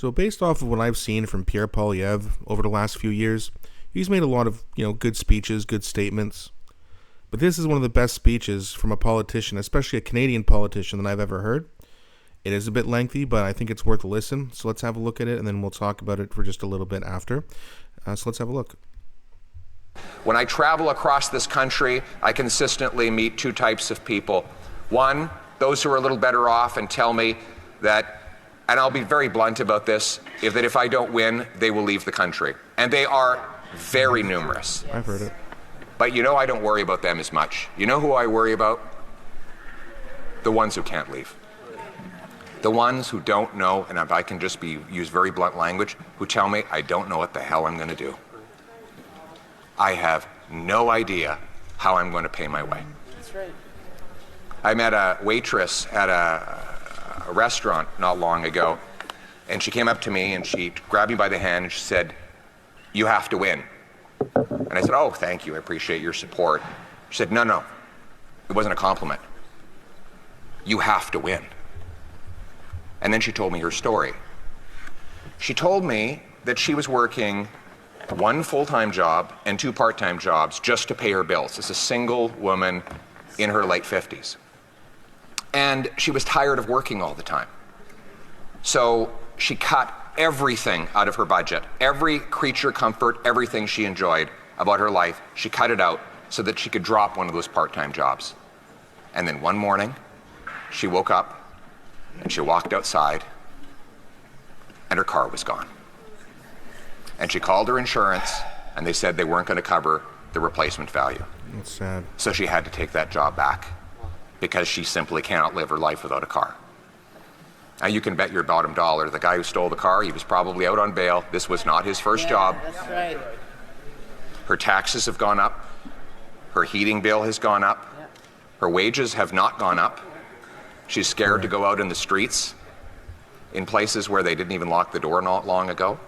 So based off of what I've seen from Pierre Poilievre over the last few years, he's made a lot of, good speeches, good statements. But this is one of the best speeches from a politician, especially a Canadian politician, that I've ever heard. It is a bit lengthy, but I think it's worth a listen. So let's have a look at it, and then we'll talk about it for just a little bit after. So let's have a look. When I travel across this country, I consistently meet two types of people. One, those who are a little better off and tell me that, and I'll be very blunt about this, that if I don't win, they will leave the country. And they are very numerous. I've heard it. But I don't worry about them as much. You know who I worry about? The ones who can't leave. The ones who don't know, and if I can just use very blunt language, who tell me, I don't know what the hell I'm going to do. I have no idea how I'm going to pay my way. That's right. I met a waitress at a restaurant not long ago, and she came up to me and she grabbed me by the hand and she said, "You have to win." And I said, "Oh, thank you, I appreciate your support." She said, No, it wasn't a compliment. You have to win. And then she told me her story. She told me that she was working one full-time job and two part-time jobs just to pay her bills as a single woman in her late 50s. And she was tired of working all the time. So she cut everything out of her budget, every creature comfort, everything she enjoyed about her life, she cut it out so that she could drop one of those part-time jobs. And then one morning, she woke up and she walked outside and her car was gone. And she called her insurance and they said they weren't going to cover the replacement value. That's sad. So she had to take that job back because she simply cannot live her life without a car. Now you can bet your bottom dollar the guy who stole the car, he was probably out on bail. This was not his first job. That's right. Her taxes have gone up. Her heating bill has gone up. Her wages have not gone up. She's scared to go out in the streets in places where they didn't even lock the door not long ago.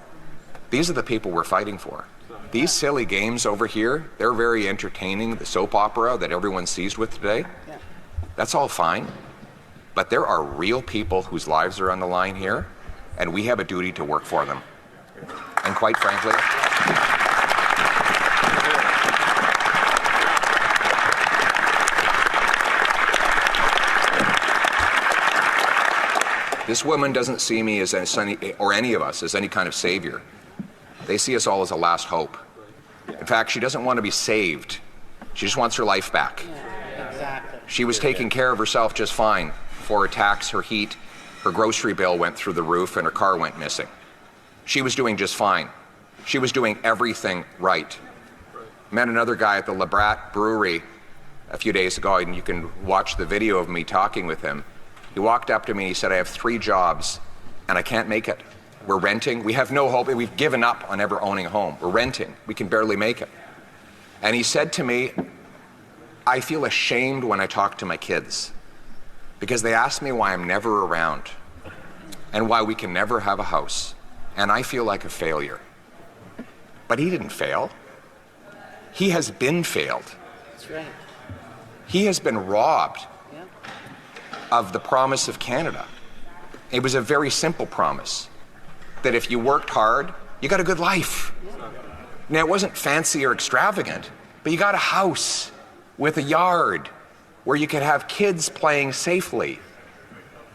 These are the people we're fighting for. These silly games over here, they're very entertaining. The soap opera that everyone's seized with today, that's all fine. But there are real people whose lives are on the line here, and we have a duty to work for them. And quite frankly, this woman doesn't see me as any, or any of us as any kind of savior. They see us all as a last hope. In fact, she doesn't want to be saved. She just wants her life back. Yeah, exactly. She was taking care of herself just fine before her tax, her heat, her grocery bill went through the roof and her car went missing. She was doing just fine. She was doing everything right. Met another guy at the Le Brat Brewery a few days ago, and you can watch the video of me talking with him. He walked up to me and he said, "I have 3 jobs and I can't make it. We're renting. We have no hope. We've given up on ever owning a home. We're renting. We can barely make it." And he said to me, "I feel ashamed when I talk to my kids because they ask me why I'm never around and why we can never have a house. And I feel like a failure." But he didn't fail. He has been failed. That's right. He has been robbed Yeah. of the promise of Canada. It was a very simple promise that if you worked hard, you got a good life. Now, it wasn't fancy or extravagant, but you got a house with a yard where you could have kids playing safely.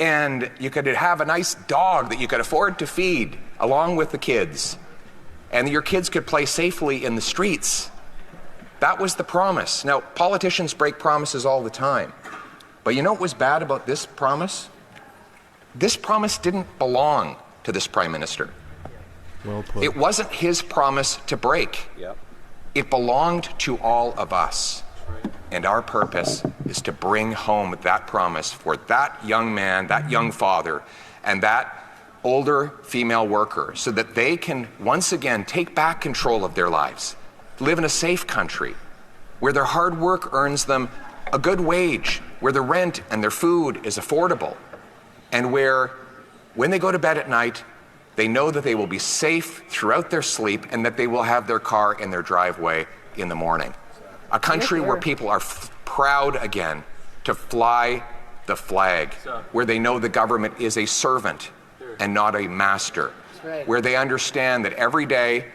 And you could have a nice dog that you could afford to feed along with the kids. And your kids could play safely in the streets. That was the promise. Now, politicians break promises all the time. But you know what was bad about this promise? This promise didn't belong to this prime minister. Well put. It wasn't his promise to break. It belonged to all of us. And our purpose is to bring home that promise for that young man, that young father, and that older female worker so that they can once again take back control of their lives, live in a safe country where their hard work earns them a good wage, where their rent and their food is affordable, and where when they go to bed at night, they know that they will be safe throughout their sleep and that they will have their car in their driveway in the morning. A country where people are proud again to fly the flag, where they know the government is a servant and not a master, where they understand that every day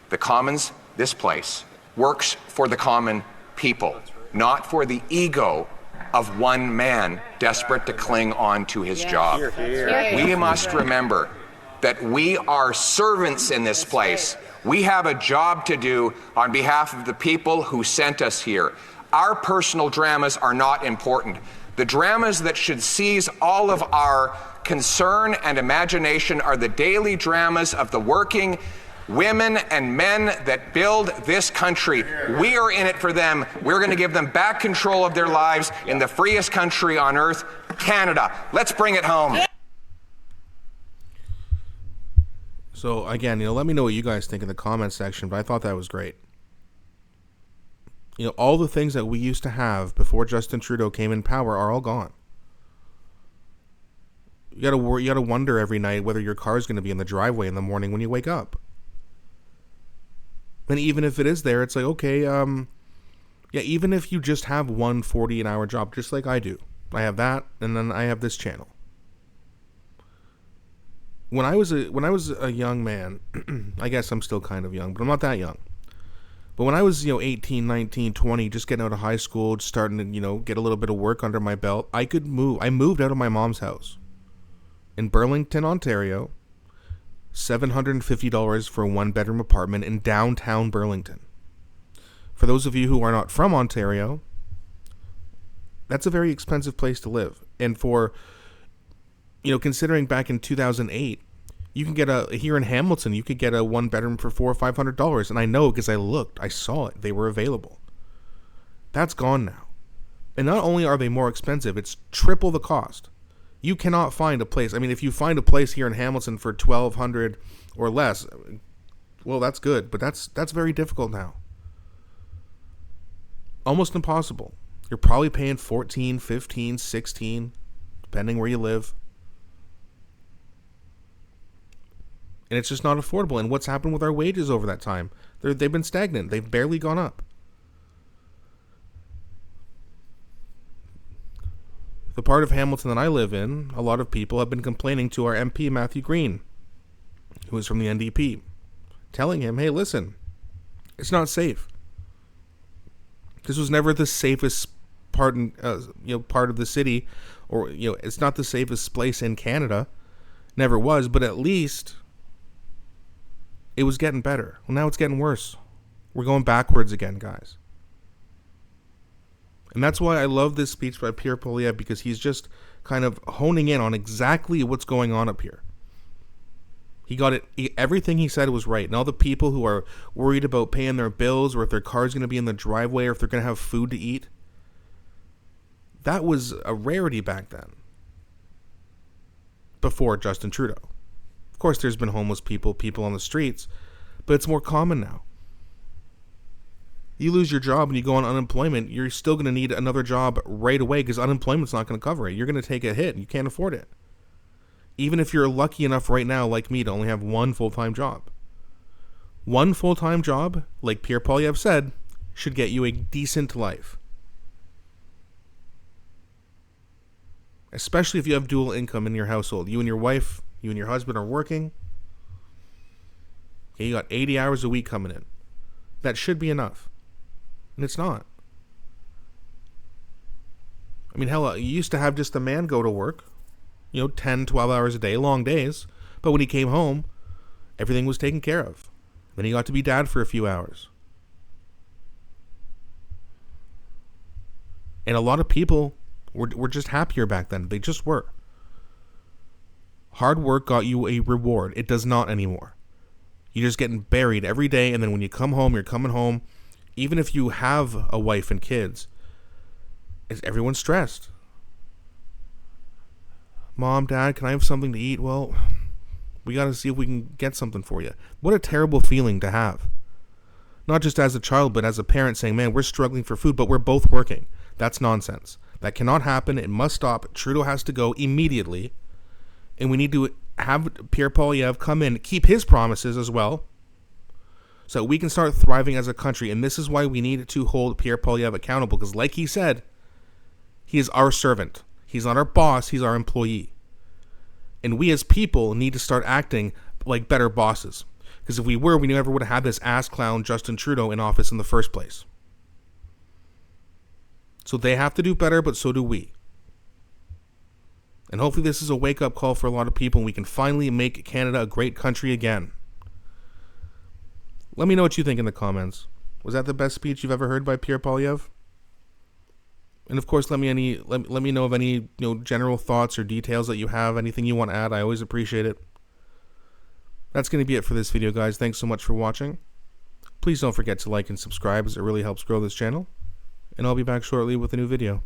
the Commons, this place, works for the common people, not for the ego of one man desperate to cling on to his job. We must remember that we are servants in this place. We have a job to do on behalf of the people who sent us here. Our personal dramas are not important. The dramas that should seize all of our concern and imagination are the daily dramas of the working women and men that build this country. We are in it for them. We're going to give them back control of their lives in the freest country on earth, Canada. Let's bring it home. So again, let me know what you guys think in the comment section, but I thought that was great. All the things that we used to have before Justin Trudeau came in power are all gone. You gotta wonder every night whether your car is going to be in the driveway in the morning when you wake up. And even if it is there, it's like, okay, even if you just have one 40-an-hour job, just like I do. I have that, and then I have this channel. When I was a young man, I guess I'm still kind of young, but I'm not that young. But when I was, 18, 19, 20, just getting out of high school, just starting to, get a little bit of work under my belt, I could move. I moved out of my mom's house in Burlington, Ontario, $750 for a one-bedroom apartment in downtown Burlington. For those of you who are not from Ontario, that's a very expensive place to live. And for, considering back in 2008, you can get here in Hamilton, you could get a one-bedroom for $400 or $500. And I know because I looked, I saw it, they were available. That's gone now. And not only are they more expensive, it's triple the cost. You cannot find a place. I mean, if you find a place here in Hamilton for $1,200 or less, well, that's good, but that's very difficult now. Almost impossible. You're probably paying $14, $15, $16, depending where you live. And it's just not affordable. And what's happened with our wages over that time? They've been stagnant. They've barely gone up. The part of Hamilton that I live in, a lot of people have been complaining to our MP, Matthew Green, who is from the NDP, telling him, hey, listen, it's not safe. This was never the safest part of the city, or, it's not the safest place in Canada. Never was, but at least it was getting better. Well, now it's getting worse. We're going backwards again, guys. And that's why I love this speech by Pierre Poilievre, because he's just kind of honing in on exactly what's going on up here. He got it. Everything he said was right. And all the people who are worried about paying their bills, or if their car's going to be in the driveway, or if they're going to have food to eat, that was a rarity back then, before Justin Trudeau. Of course, there's been homeless people on the streets, but it's more common now. You lose your job and you go on unemployment, you're still going to need another job right away, because unemployment's not going to cover it. You're going to take a hit and you can't afford it. Even if you're lucky enough right now, like me, to only have one full-time job. One full-time job, like Pierre Poilievre said, should get you a decent life. Especially if you have dual income in your household. You and your wife, you and your husband are working. Okay, you got 80 hours a week coming in. That should be enough. And it's not. I mean, hell, you used to have just a man go to work, 10, 12 hours a day, long days. But when he came home, everything was taken care of. Then he got to be dad for a few hours. And a lot of people were just happier back then. They just were. Hard work got you a reward. It does not anymore. You're just getting buried every day, and then when you come home, you're coming home. Even if you have a wife and kids, everyone's stressed. Mom, Dad, can I have something to eat? Well, we got to see if we can get something for you. What a terrible feeling to have. Not just as a child, but as a parent saying, man, we're struggling for food, but we're both working. That's nonsense. That cannot happen. It must stop. Trudeau has to go immediately. And we need to have Pierre Poilievre come in, keep his promises as well, so we can start thriving as a country. And this is why we need to hold Pierre Poilievre accountable, because like he said, he is our servant. He's not our boss, he's our employee. And we as people need to start acting like better bosses. Because if we were, we never would have had this ass clown Justin Trudeau in office in the first place. So they have to do better, but so do we. And hopefully this is a wake-up call for a lot of people and we can finally make Canada a great country again. Let me know what you think in the comments. Was that the best speech you've ever heard by Pierre Poilievre? And of course, let me know of any general thoughts or details that you have, anything you want to add. I always appreciate it. That's going to be it for this video, guys. Thanks so much for watching. Please don't forget to like and subscribe, as it really helps grow this channel. And I'll be back shortly with a new video.